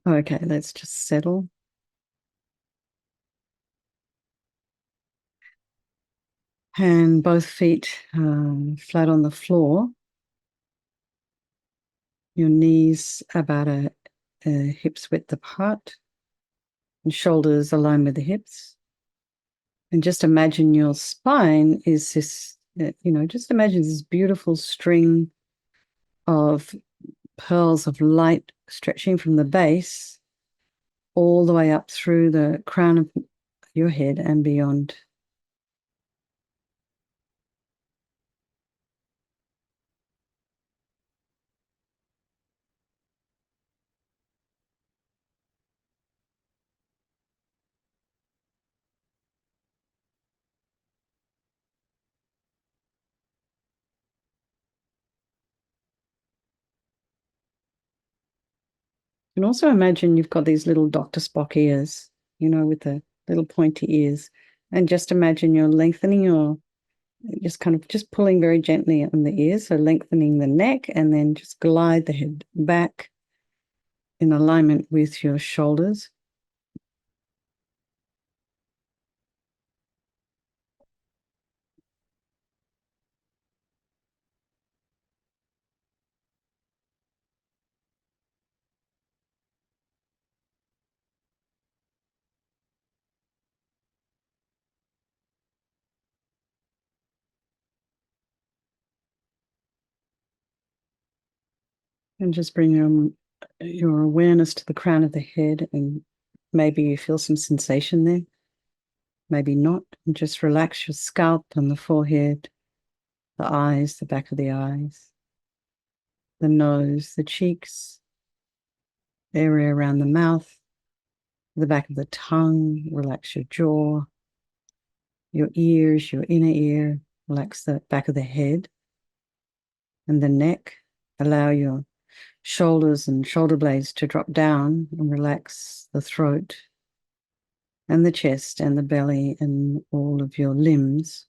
Okay, let's just settle. And both feet flat on the floor. Your knees about a hip's width apart, and shoulders aligned with the hips. And just imagine your spine is this, just imagine this beautiful string of pearls of light stretching from the base all the way up through the crown of your head and beyond. And also imagine you've got these little Dr. Spock ears, with the little pointy ears. And just imagine you're lengthening your, just kind of just pulling very gently on the ears. So lengthening the neck and then just glide the head back in alignment with your shoulders. And just bring your awareness to the crown of the head, and maybe you feel some sensation there, maybe not. And just relax your scalp and the forehead, the eyes, the back of the eyes, the nose, the cheeks, area around the mouth, the back of the tongue. Relax your jaw, your ears, your inner ear. Relax the back of the head and the neck. Allow your shoulders and shoulder blades to drop down and relax the throat and the chest and the belly and all of your limbs.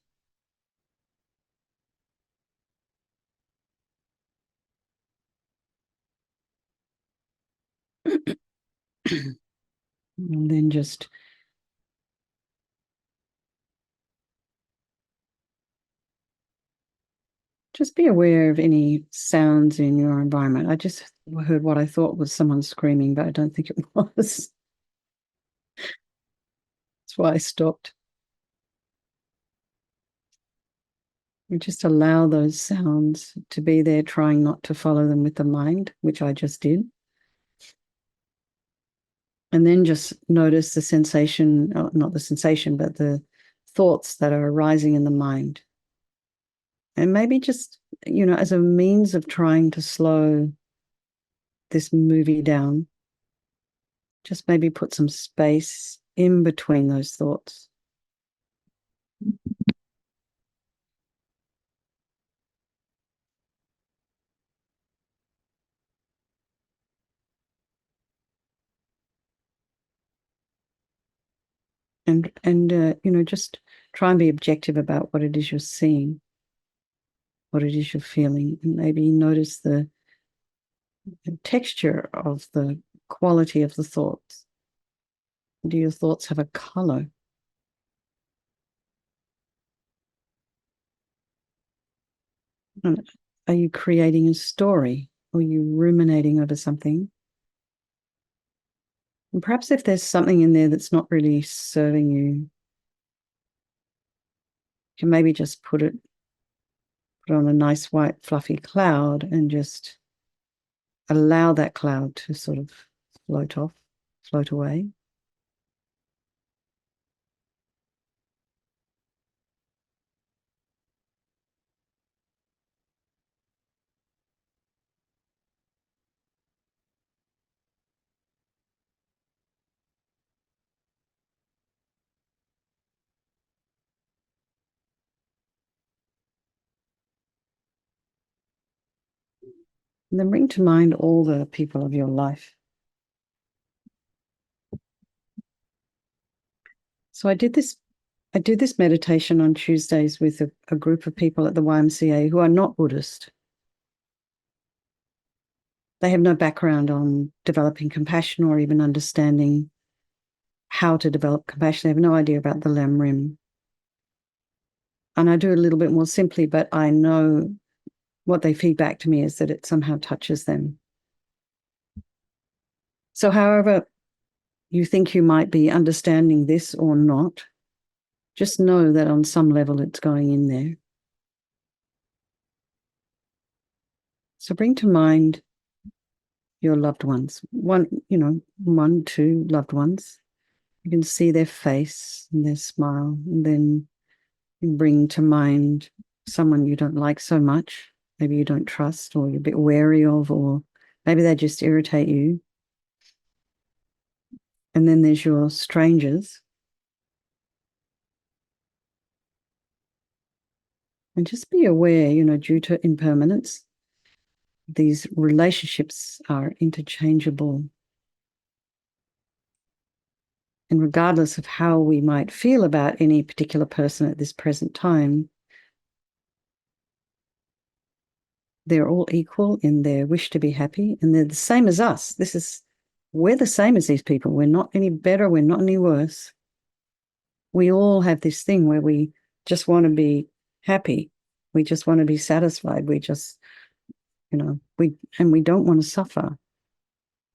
And then just be aware of any sounds in your environment. I just heard what I thought was someone screaming, but I don't think it was. That's why I stopped. You just allow those sounds to be there, trying not to follow them with the mind, which I just did. And then just notice the sensation, not the sensation, but the thoughts that are arising in the mind. And maybe just, as a means of trying to slow this movie down, just maybe put some space in between those thoughts. And just try and be objective about what it is you're seeing, what it is you're feeling, and maybe notice the texture of the quality of the thoughts. Do your thoughts have a color? And are you creating a story? Or are you ruminating over something? And perhaps if there's something in there that's not really serving you, you can maybe just put on a nice white fluffy cloud and just allow that cloud to sort of float off, float away. And then bring to mind all the people of your life. So I did this meditation on Tuesdays with a group of people at the YMCA who are not Buddhist. They have no background on developing compassion or even understanding how to develop compassion. They have no idea about the lam rim. And I do it a little bit more simply, but I know what they feed back to me is that it somehow touches them. So however you think you might be understanding this or not, just know that on some level it's going in there. So bring to mind your loved ones, one, two loved ones. You can see their face and their smile, and then you bring to mind someone you don't like so much, maybe you don't trust or you're a bit wary of, or maybe they just irritate you. And then there's your strangers. And just be aware, due to impermanence, these relationships are interchangeable. And regardless of how we might feel about any particular person at this present time, they're all equal in their wish to be happy, and they're the same as us. We're the same as these people. We're not any better. We're not any worse. We all have this thing where we just want to be happy. We just want to be satisfied. We just, we don't want to suffer.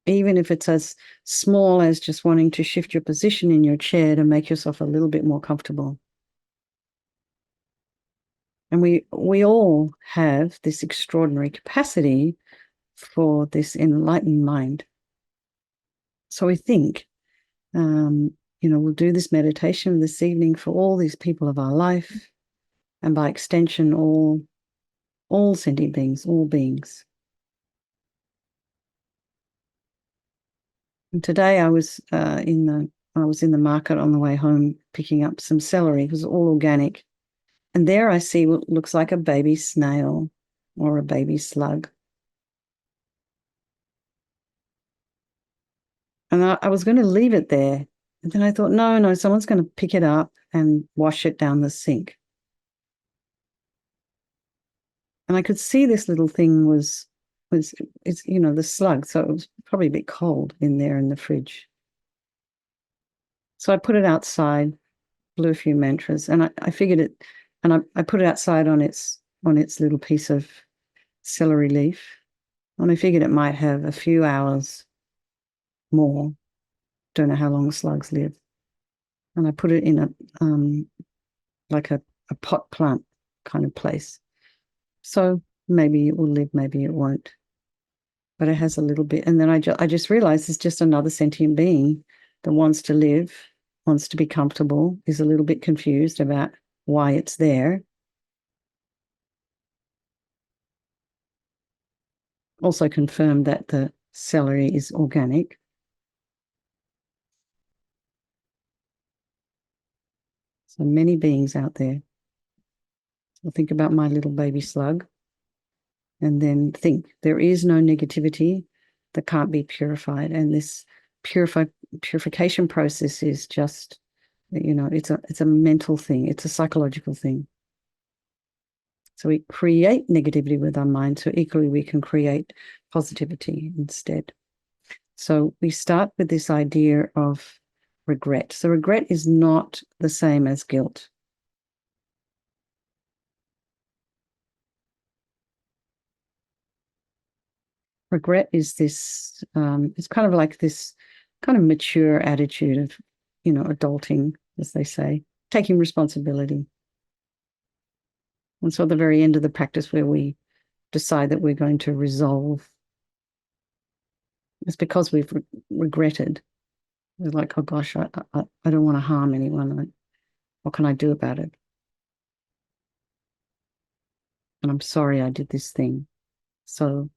Even if it's as small as just wanting to shift your position in your chair to make yourself a little bit more comfortable. And we all have this extraordinary capacity for this enlightened mind. So we think, we'll do this meditation this evening for all these people of our life, and by extension, all sentient beings, all beings. And today I was in the market on the way home picking up some celery. It was all organic. And there I see what looks like a baby snail or a baby slug. And I was going to leave it there. And then I thought, no, someone's going to pick it up and wash it down the sink. And I could see this little thing was the slug. So it was probably a bit cold in there in the fridge. So I put it outside, blew a few mantras, and I figured it, and I put it outside on its little piece of celery leaf. And I figured it might have a few hours more. Don't know how long slugs live. And I put it in like a pot plant kind of place. So maybe it will live, maybe it won't. But it has a little bit. And then I just realized it's just another sentient being that wants to live, wants to be comfortable, is a little bit confused about why it's there. Also confirmed that the celery is organic. So many beings out there. So think about my little baby slug, and then think there is no negativity that can't be purified. And this purification process is just, it's a mental thing. It's a psychological thing. So we create negativity with our mind, so equally we can create positivity instead. So we start with this idea of regret. So regret is not the same as guilt. Regret is this, it's kind of like this kind of mature attitude of, adulting, as they say, taking responsibility. And so at the very end of the practice where we decide that we're going to resolve, it's because we've regretted. We're like, oh gosh, I don't want to harm anyone. What can I do about it? And I'm sorry I did this thing. So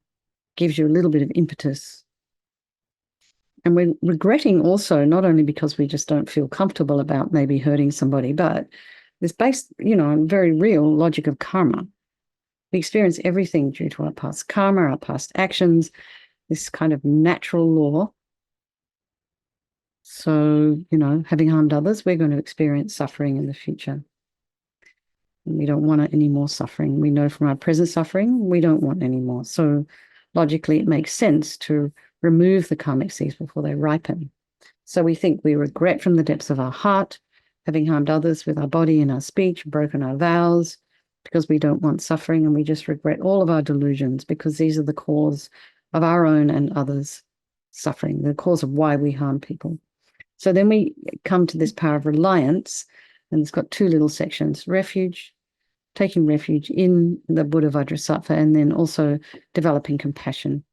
gives you a little bit of impetus. And we're regretting also, not only because we just don't feel comfortable about maybe hurting somebody, but it's based, on very real logic of karma. We experience everything due to our past karma, our past actions, this kind of natural law. So, having harmed others, we're going to experience suffering in the future. And we don't want any more suffering. We know from our present suffering, we don't want any more. So logically it makes sense to remove the karmic seeds before they ripen. So we think we regret from the depths of our heart, having harmed others with our body and our speech, broken our vows, because we don't want suffering, and we just regret all of our delusions because these are the cause of our own and others' suffering, the cause of why we harm people. So then we come to this power of reliance, and it's got two little sections: refuge, taking refuge in the Buddha Vajrasattva, and then also developing compassion.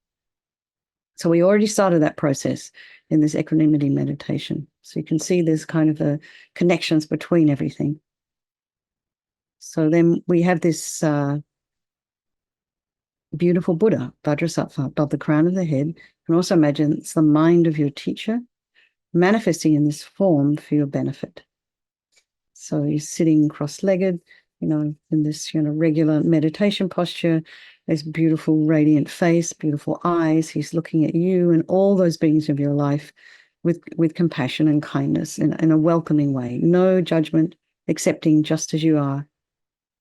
So we already started that process in this equanimity meditation. So you can see there's kind of the connections between everything. So then we have this beautiful Buddha, Vajrasattva, above the crown of the head. You can also imagine it's the mind of your teacher manifesting in this form for your benefit. So he's sitting cross-legged, in this, regular meditation posture, this beautiful radiant face, beautiful eyes. He's looking at you and all those beings of your life with compassion and kindness in a welcoming way. No judgment, accepting just as you are,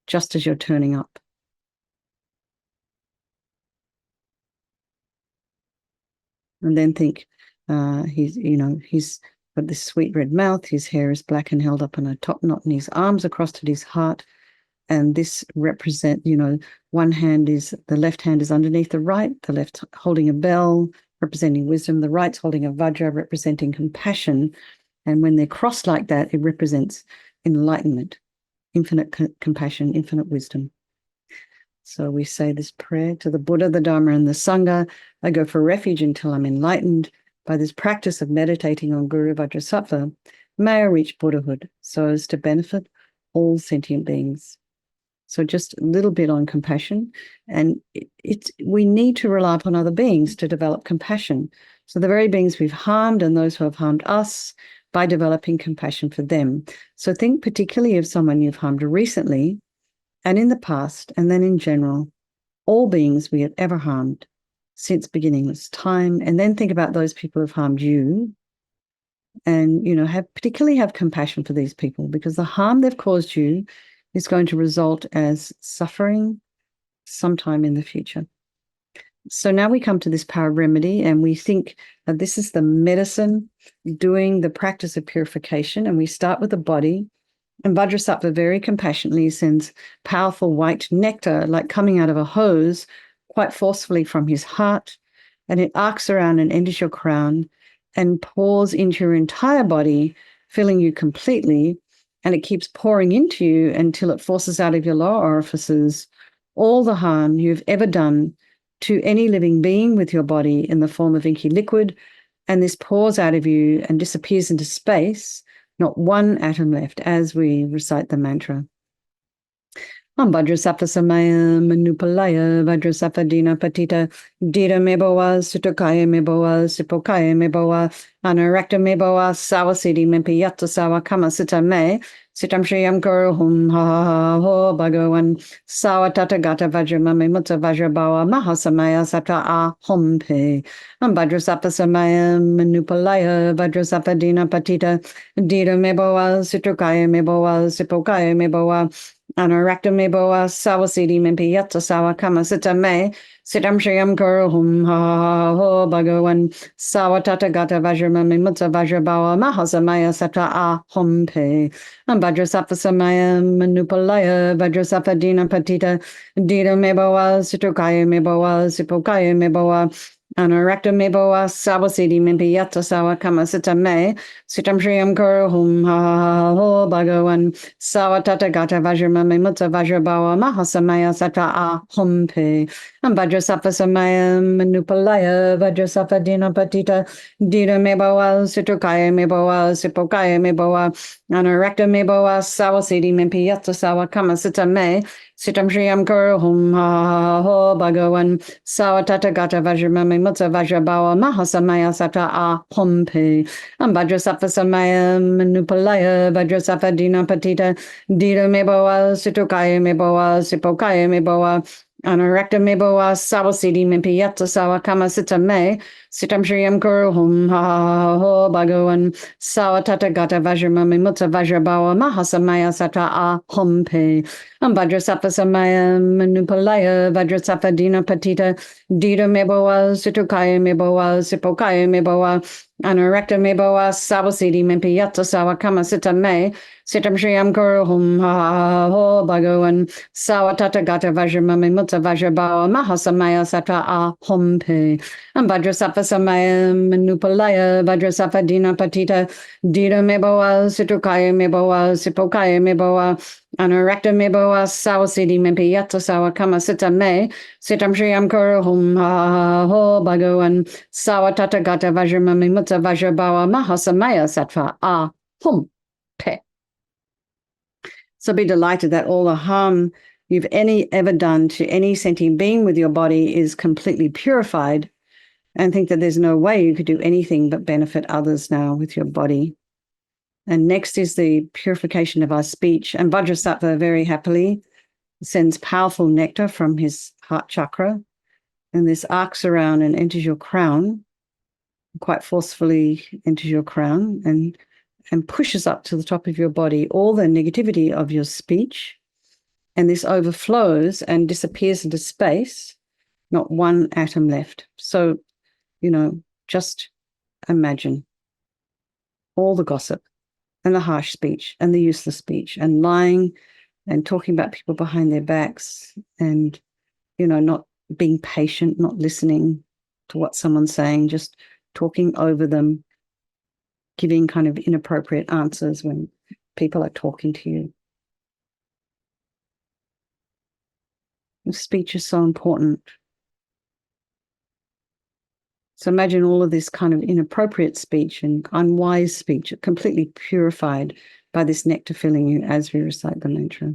just as you're turning up. And then think, he's got this sweet red mouth, his hair is black and held up in a top knot, and his arms are crossed at his heart. And this represent, one hand is, the left hand is underneath the right, the left holding a bell, representing wisdom, the right's holding a vajra, representing compassion. And when they're crossed like that, it represents enlightenment, infinite compassion, infinite wisdom. So we say this prayer to the Buddha, the Dharma, and the Sangha. I go for refuge until I'm enlightened. By this practice of meditating on Guru Vajrasattva, may I reach Buddhahood so as to benefit all sentient beings. So just a little bit on compassion. And we need to rely upon other beings to develop compassion. So the very beings we've harmed and those who have harmed us, by developing compassion for them. So think particularly of someone you've harmed recently and in the past, and then in general, all beings we have ever harmed since beginningless time. And then think about those people who've harmed you, and particularly have compassion for these people, because the harm they've caused you is going to result as suffering sometime in the future. So now we come to this power of remedy, and we think that this is the medicine doing the practice of purification. And we start with the body, and Vajrasattva very compassionately sends powerful white nectar, like coming out of a hose, quite forcefully from his heart, and it arcs around and enters your crown and pours into your entire body, filling you completely, and it keeps pouring into you until it forces out of your lower orifices all the harm you've ever done to any living being with your body in the form of inky liquid, and this pours out of you and disappears into space, not one atom left, as we recite the mantra. Om Vajrasattva Samaya Manupalaya Vajrasattva Dina Patita Dita Meboa Sutokaya Meboa Sipokaya Meboa Anarakta Meboa Sawasidi Mempiyata Sawa Kama Sita Me Sitam Shriyam Guru Hum Ha Ha Ho Bhagavan Sawa Tata Gata Vajramame Mutta Vajrabawa Mahasamaya Satta A Hum Pe Om Vajrasattva Samaya Manupalaya Vajrasattva Dina Patita Dita Meboa Sutokaya Meboa Sipokaya Meboa Anarakta Meboa Sawasidi Mempiyata Sawa Kama Sita Me Sitam Shriyam Guru Hum Ha Ha Ho Bhagavan Sawa Tata Gata Vajramame Mutta Vajrabawa Mahasamaya Satta A Hum Pe Vajrasattva Samaya Manupalaya Vajrasattva Dina Patita Dita Meboa Sutokaya Meboa Sipokaya Meboa Anarakta Meboa Sawasidi Mempiyata Sawa Kama Sita Me Sitam Shriyam Guru Hum Ha Ha Ho Bhagavan Sawa Tata Gata Vajramame Mutta Vajrabawa Mahasamaya Satta A Hum Pe Vajrasattva Samaya Manupalaya Vajrasattva Dina Patita Dita Meboa Sutokaya Meboa Sipokaya Meboa Anarakta Meboa Sawasidi Mempiyata Sawa Kama Sita Me Sitam Shriyam Guru Hum Ha Ha Ho Bhagavan Sawa Tata Gata Vajramame Mutta Vajrabawa Mahasamaya Satta A Hum Pe Vajrasattva Samaya Manupalaya Vajrasattva Dina Patita Dita Meboa Sutokaya Meboa Sipokaya Meboa Anarakta meboa sawasidi mimpi yatta sawa kama sita me. Sitam shriyam kuru hum ha ho bhagavan sawa tata gata vajramami mutta vajrabawa mahasamaya sata a hum pe. Vajrasapa samaya manupalaya vajrasapa dina patita dita meboa situkaya meboa sipokaya meboa. Anarakta meboa sawasidi mimpi yatta sawa kama sita me. Sitam shriyam kuru hum ha ho bhagavan sawa tata gata vajramami mutta vajrabawa mahasamaya sata a hum pe. Vajrasapa samaya manupalaya vajrasapa dina patita dita meboa situkaya meboa sipokaya meboa. Anarakta meboa sawasidi mimpi yatta sawa kama sita me. Sitam shriyam kuru hum ha ho bhagavan sawa tata gata vajramami mutta vajrabawa mahasamaya satva a hum pe. So be delighted that all the harm you've ever done to any sentient being with your body is completely purified, and think that there's no way you could do anything but benefit others now with your body. And next is the purification of our speech. And Vajrasattva very happily sends powerful nectar from his heart chakra, and this arcs around and enters your crown, quite forcefully enters your crown, and pushes up to the top of your body all the negativity of your speech. And this overflows and disappears into space, not one atom left. So, just imagine all the gossip and the harsh speech and the useless speech and lying and talking about people behind their backs and, not being patient, not listening to what someone's saying, just talking over them, giving kind of inappropriate answers when people are talking to you. Speech is so important. So imagine all of this kind of inappropriate speech and unwise speech completely purified by this nectar filling you as we recite the mantra.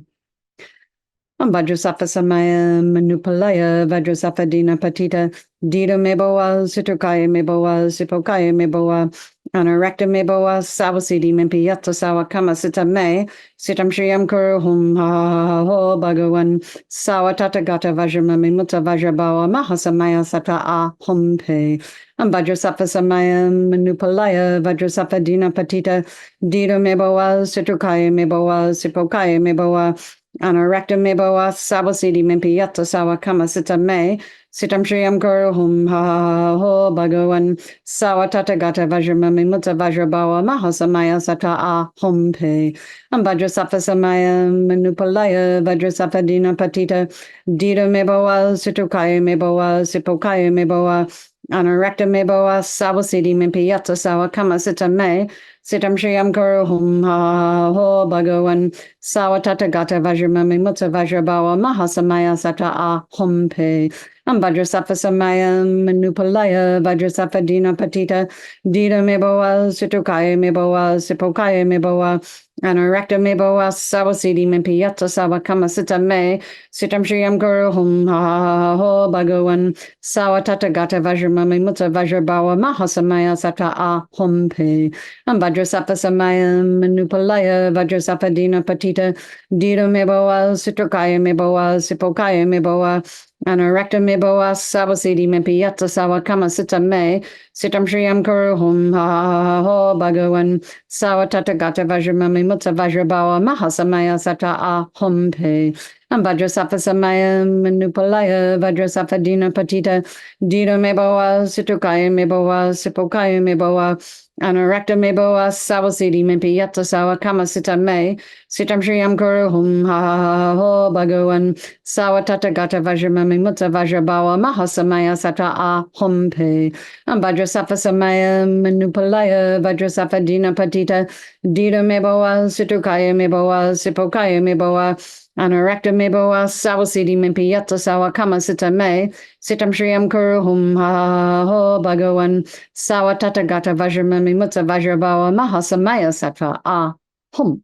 Vajrasapa samaya manupalaya vajrasapa dina patita dita meboa situkaya meboa sipokaya meboa anarakta meboa sawasidi mimpi yatta sawa kama sita me sitam shriyam kuru hum ha ho bhagavan sawa tata gata vajramami mutta vajrabawa mahasamaya sata a hum pe. Vajrasapa samaya manupalaya vajrasapa dina patita dita meboa situkaya meboa sipokaya meboa Anarakta meboa sawasidi mimpi yatta sawa kama sita me sitam shriyam kuru hum ha ho bhagavan sawa tata gata vajramami mutta vajrabawa mahasamaya sata a hum pe. Vajrasapa samaya manupalaya vajrasapa dina patita dita meboa situkaya meboa sipokaya meboa Anarakta meboa sawasidi mimpi yatta sawa kama sita me sitam shriyam kuru hum ha ho bhagavan sawa tata gata vajramami mutta vajrabawa mahasamaya sata a hum pe. Vajrasapa samaya manupalaya vajrasapa dina patita dita meboa situkaya meboa sipokaya meboa Anarakta meboa sawasidi mimpi yatta sawa kama sita me sitam shriyam kuru hum ha ho bhagavan sawa tata gata vajramami mutta vajrabawa mahasamaya sata a hum pe. Vajrasapa samaya manupalaya vajrasapa dina patita dita meboa situkaya meboa sipokaya meboa Anarakta meboa sawasidi mimpi yatta sawa kama sita me sitam shriyam kuru hum ha ho bhagavan sawa tata gata vajramami mutta vajrabawa mahasamaya sata a hum pe. Vajrasapa samaya manupalaya vajrasapa dina patita dita meboa situkaya meboa sipokaya meboa Anarakta meboa sawasidi mimpi yatta sawa kama sita me sitam shriyam kuru hum ha ho bhagavan sawa tata gata vajramami mutta vajrabawa mahasamaya sata a hum pe. Vajrasapa samaya manupalaya vajrasapa dina patita dita meboa situkaya meboa sipokaya meboa Anarakta meboa sawasidi mimpi yatta sawa kama sita me sitam shriyam kuru hum ha ho bhagavan sawa tata gata vajramami mutta vajrabawa mahasamaya satva a hum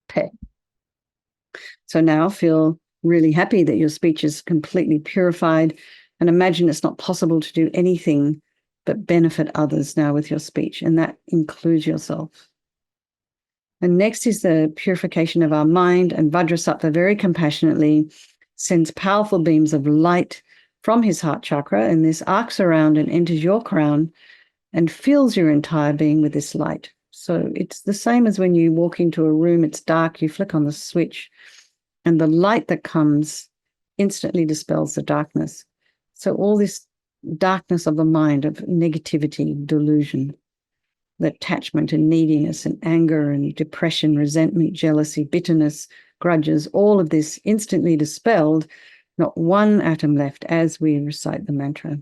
pe. So now feel really happy that your speech is completely purified, and imagine it's not possible to do anything but benefit others now with your speech, and that includes yourself. And next is the purification of our mind, and Vajrasattva very compassionately sends powerful beams of light from his heart chakra, and this arcs around and enters your crown and fills your entire being with this light. So it's the same as when you walk into a room, it's dark, you flick on the switch, and the light that comes instantly dispels the darkness. So all this darkness of the mind, of negativity, delusion, the attachment and neediness and anger and depression, resentment, jealousy, bitterness, grudges, all of this instantly dispelled, not one atom left as we recite the mantra.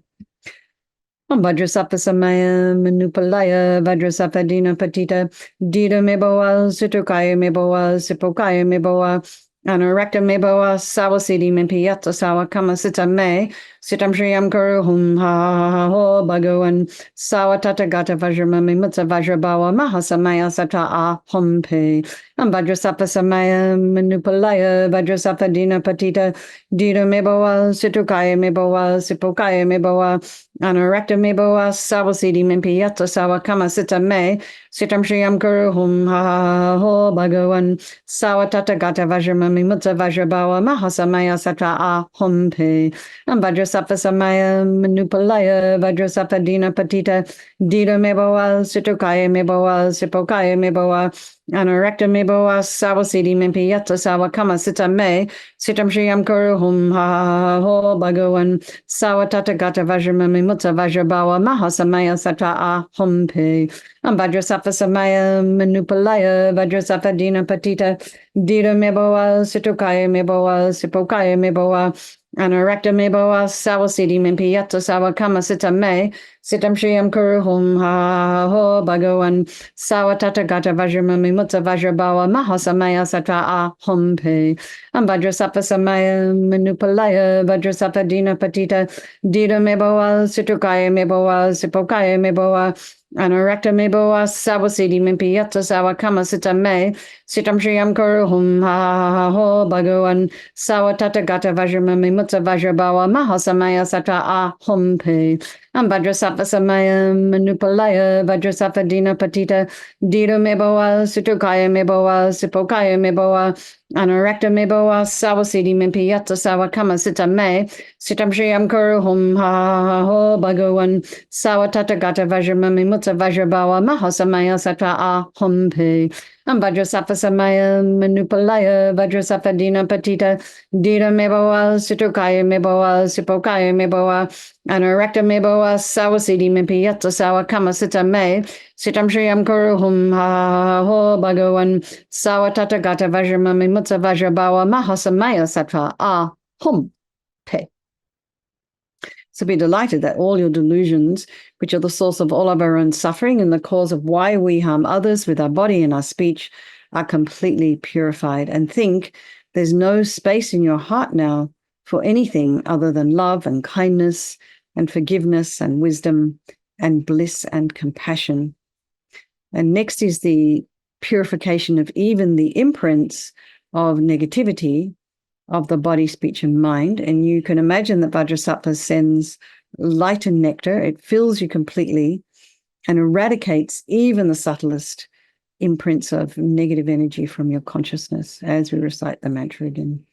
Om Vajrasappa Samaya Manupalaya Vajrasappa Dina Patita Dida Meboa Situkaya Meboa Sipokaya Meboa Anarakta Meboa Sawasidi Mimpiyata Sawa Kama Sita Me Sitam Shriyam Guru Hum Ha Ho Bhagavan Sawa Tata Gata Vajramami Mutsa Vajrabawa Mahasamaya Sata Ah Hum Pe Am Vajrasappa Samaya Manupalaya Vajrasappa Dina Patita Dida Meboa Situkaya Meboa Sipokaya Meboa Anarakta Meboa Sawasidi Mimpiyata Sawa Kama Sita Me Sitam Shriyam Guru Hum Ha Ho Bhagavan Sawa Tata Gata Vajramami Mutsa Vajrabawa Mahasamaya Sata Ah Hum Pe Am Vajrasappa Samaya Manupalaya Vajrasappa Dina Patita Dida Meboa Situkaya Meboa Sipokaya Meboa Anarakta Meboa Sawasidi Mimpiyata Sawa Kama Sita Me Sitam Shriyam Guru Hum Ha Ho Bhagavan Sawa Tata Gata Vajramami Mutsa Vajrabawa Mahasamaya Sata Ah Hum Pe Am Vajrasappa Samaya Manupalaya Vajrasappa Dina Patita Dida Meboa Situkaya Meboa Sipokaya Meboa Anarakta Meboa Sawasidi Mimpiyata Sawa Kama Sita Me Sitam Shriyam Kuru Hum Ha Ho Bhagavan Sawa Tata Gata Vajramami Mutsa Vajrabawa Mahasamaya Sata Ah Hum Pe Am Vajrasappa Samaya Manupalaya Vajrasappa Dina Patita Dida Meboa Situkaya Meboa Sipokaya Meboa Anarakta Meboa Sawasidi Mimpiyata Sawa Kama Sita Me Sitam Shriyam Kuru Hum Ha Ho Bhagavan Sawa Tata Gata Vajramami Mutsa Vajrabawa Mahasamaya Sata Ah Hum Pe Am Vajrasappa Samaya Manupalaya Vajrasappa Dina Patita Dida Meboa Situkaya Meboa Sipokaya Meboa Anarakta Meboa Sawasidi Mimpiyata Sawa Kama Sita Me Sitam Shriyam Kuru Hum Ha Ho Bhagavan Sawa Tata Gata Vajramami Mutsa Vajrabawa Mahasamaya Sata Ah Hum Pe Am Vajrasappa Samaya Manupalaya Vajrasappa Dina Patita Dida Meboa Situkaya Meboa Sipokaya Meboa Anarakta Meboa Sawasidi Mimpiyata Sawa Kama Sita Me Sitam Shriyam Kuru Hum Ha Ho Bhagavan Sawa Tata Gata Vajramami Mutsa Vajrabawa Mahasamaya Sata Ah Hum Pe. So be delighted that all your delusions, which are the source of all of our own suffering and the cause of why we harm others with our body and our speech, are completely purified. And think there's no space in your heart now for anything other than love and kindness and forgiveness and wisdom and bliss and compassion. And next is the purification of even the imprints of negativity of the body, speech, and mind. And you can imagine that Vajrasattva sends light and nectar. It fills you completely and eradicates even the subtlest imprints of negative energy from your consciousness as we recite the mantra again.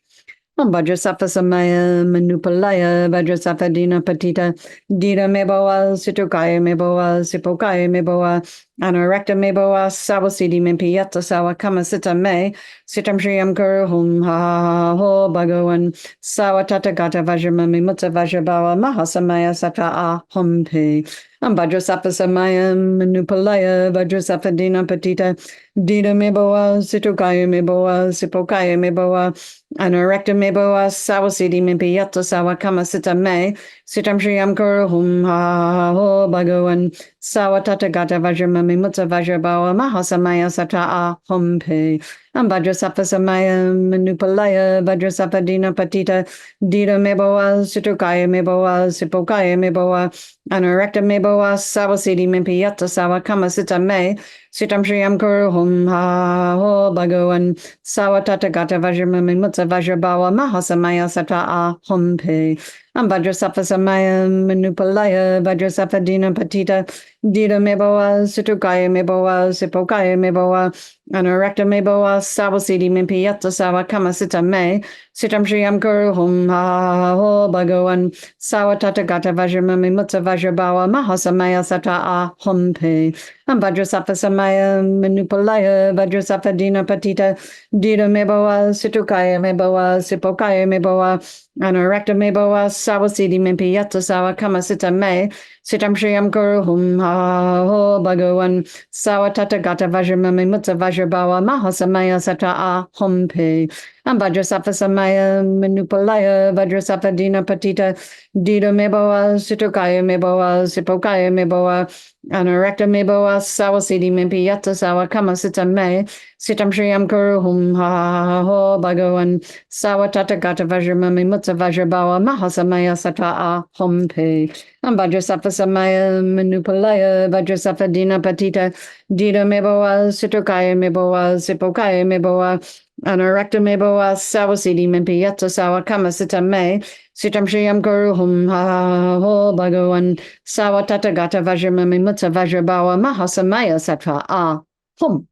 Om Vajrasappa Samaya Manupalaya Vajrasappa Dina Patita Dida Meboa Situkaya Meboa Sipokaya Meboa Anarakta Meboa Sawasidi Mimpiyata Sawa Kama Sita Me Sitam Shriyam Kuru Hum Ha Ho Bhagavan Sawa Tata Gata Vajramami Mutsa Vajrabawa Mahasamaya Sata Ah Hum Pe Am Vajrasappa Samaya Manupalaya Vajrasappa Dina Patita Dida Meboa Situkaya Meboa Sipokaya Meboa Anarakta Meboa Sawasidi Mimpiyata Sawa Kama Sita Me Sitam Shriyam Kuru Hum Ha Ho Bhagavan Sawa Tata Gata Vajramami Mutsa Vajrabawa Mahasamaya Sata Ah Hum Pe Am Vajrasappa Samaya Manupalaya Vajrasappa Dina Patita Dida Meboa Situkaya Meboa Sipokaya Meboa Anarakta Meboa Sawasidi Mimpiyata Sawa Kama Sita Me Sitam Shriyam Kuru Hum Ha Ho Bhagavan Sawa Tata Gata Vajramami Mutsa Vajrabawa Mahasamaya Sata Ah Hum Pe Vajrasattva Samaya Manupalaya Vajrasattva Dina Patita Dida Meboa Situkaya Meboa Sipokaya Meboa Anarakta Meboa Savasidi Mimpiyata Sawa Kamasita Me Sitam Shriyam Kuru Hum Ha Ho Bhagavan Sawa Tatagata Vajramami Mutta Vajrabawa Mahasamaya Sata A Hum Pe Vajrasattva Samaya Manupalaya Vajrasattva Dina Patita Dida Meboa Situkaya Meboa Sipokaya Meboa Anarakta Meboa Sawasidi Mimpi Yata Sawa Kamasita Me Sitam Shriyam Kuru Hum Ha Ho Bhagavan Sawa Tatagata Vajramami Mutta Vajrabawa Mahasamaya Sata A Hum Pe Vajrasattva Samaya Manupalaya Vajrasattva Dina Patita Dida Meboa Situkaya Meboa Sipokaya Meboa Anarakta Meboa Sawasidi Mimpi Yata Sawa Kamasita Me Sitam Shriyam Kuru Hum Ha Ho Bhagavan Sawa Tatagata Vajramami Mutta Vajrabawa Mahasamaya Sata A Hum Pe Vajrasattva Samaya Manupalaya Vajrasattva Dina Patita Dida Meboa Situkaya Meboa Sipokaya Meboa Anarakta Meboa Sawasidi Mimpi Yata Sawa Kamasita Me Sitam Shriyam Kuru Hum Ha Ho Bhagavan Sawa Tatagata Vajramami Mutta Vajrabawa Mahasamaya Sata A Hum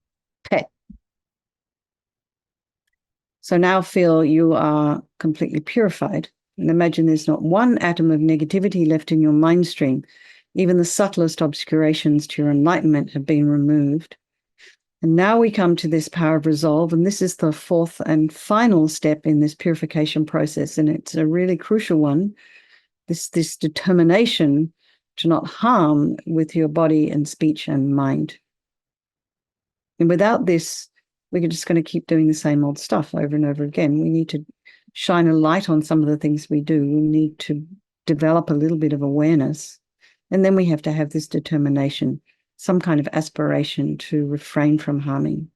Pe. So now feel you are completely purified. And imagine there's not one atom of negativity left in your mind stream. Even the subtlest obscurations to your enlightenment have been removed. And now we come to this power of resolve. And this is the fourth and final step in this purification process. And it's a really crucial one. This determination to not harm with your body and speech and mind. And without this, we're just going to keep doing the same old stuff over and over again. We need to shine a light on some of the things we do. We need to develop a little bit of awareness. And then we have to have this determination, some kind of aspiration to refrain from harming.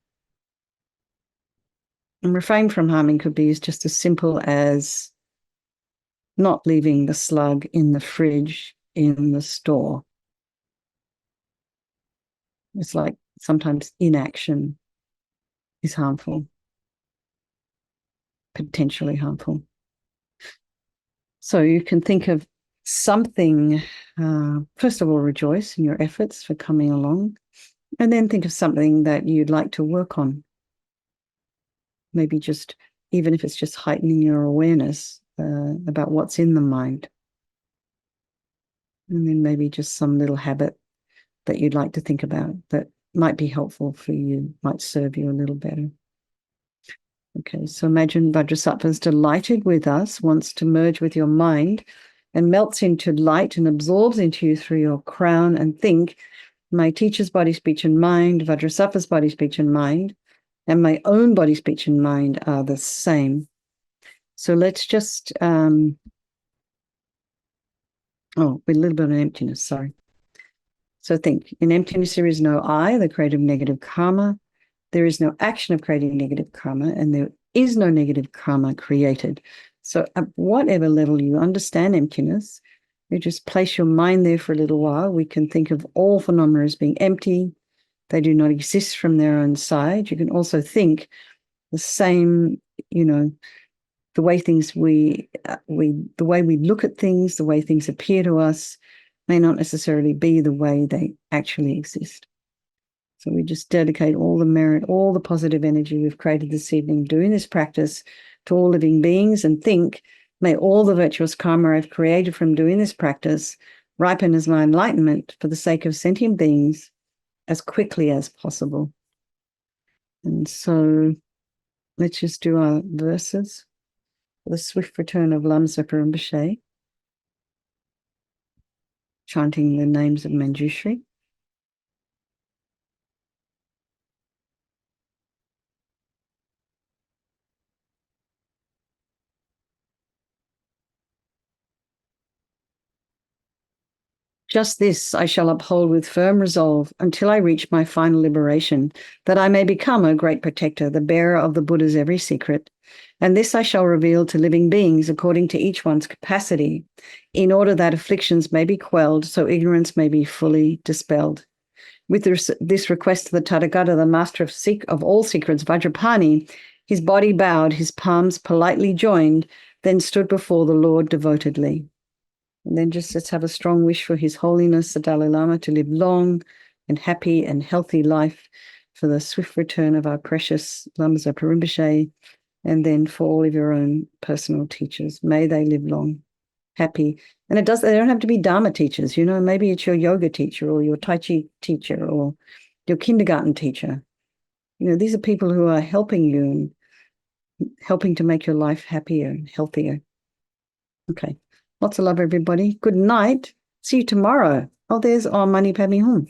And refrain from harming could be just as simple as not leaving the slug in the fridge in the store. It's like sometimes inaction is harmful, potentially harmful. So you can think of something, first of all, rejoice in your efforts for coming along, and then think of something that you'd like to work on. Maybe just, even if it's just heightening your awareness about what's in the mind. And then maybe just some little habit that you'd like to think about that might be helpful for you, might serve you a little better. Okay, so imagine Vajrasattva is delighted with us, wants to merge with your mind and melts into light and absorbs into you through your crown, and think, my teacher's body, speech, and mind, Vajrasattva's body, speech, and mind, and my own body, speech, and mind are the same. So let's just, with a little bit of emptiness, sorry. So think, in emptiness there is no I, the creator of negative karma. There is no action of creating negative karma, and there is no negative karma created. So at whatever level you understand emptiness, you just place your mind there for a little while. We can think of all phenomena as being empty. They do not exist from their own side. You can also think the same, the way things the way we look at things, the way things appear to us may not necessarily be the way they actually exist. So we just dedicate all the merit, all the positive energy we've created this evening doing this practice to all living beings, and think, may all the virtuous karma I've created from doing this practice ripen as my enlightenment for the sake of sentient beings as quickly as possible. And so let's just do our verses. The swift return of Lam Zopa Rinpoche, chanting the names of Manjushri. Just this I shall uphold with firm resolve until I reach my final liberation, that I may become a great protector, the bearer of the Buddha's every secret. And this I shall reveal to living beings according to each one's capacity, in order that afflictions may be quelled, so ignorance may be fully dispelled. With this request to the Tathagata, the master of all secrets, Vajrapani, his body bowed, his palms politely joined, then stood before the Lord devotedly. And then just let's have a strong wish for His Holiness, the Dalai Lama, to live long and happy and healthy life, for the swift return of our precious Lama Zopa Rinpoche, and then for all of your own personal teachers. May they live long, happy. And they don't have to be Dharma teachers, maybe it's your yoga teacher or your Tai Chi teacher or your kindergarten teacher. These are people who are helping you and helping to make your life happier and healthier. Okay. Lots of love, everybody. Good night. See you tomorrow. Oh, there's Mani Padme Hum.